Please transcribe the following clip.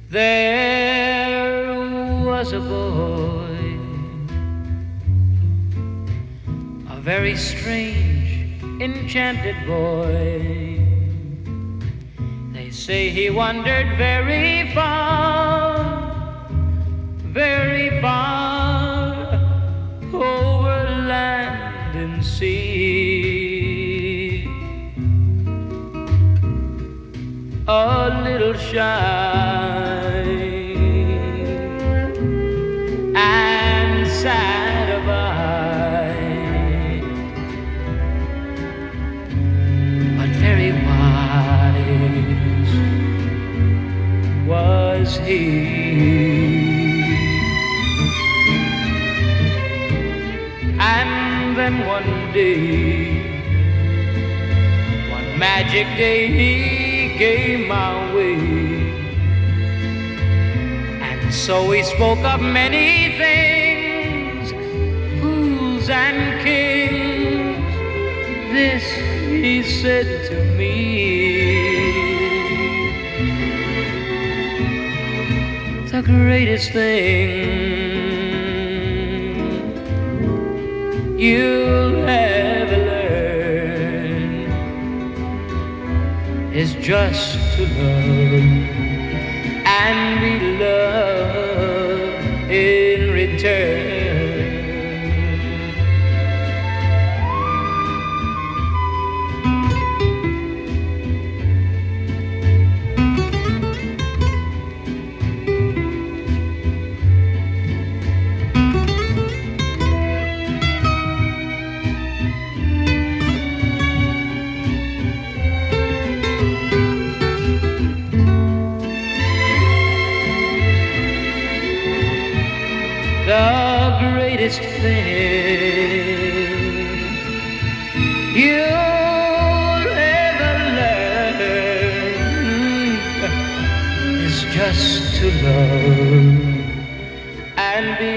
There was a boy, a very strange, enchanted boy. They say he wandered very far over land and sea. A little shy and sad of eye, but very wise was he. And then one day, one magic day, he came my way. And so he spoke of many things, fools and kings. This he said to me: the greatest thing you'll ever learn is just to love and be loved in return. The greatest thing you'll ever learn is just to love and be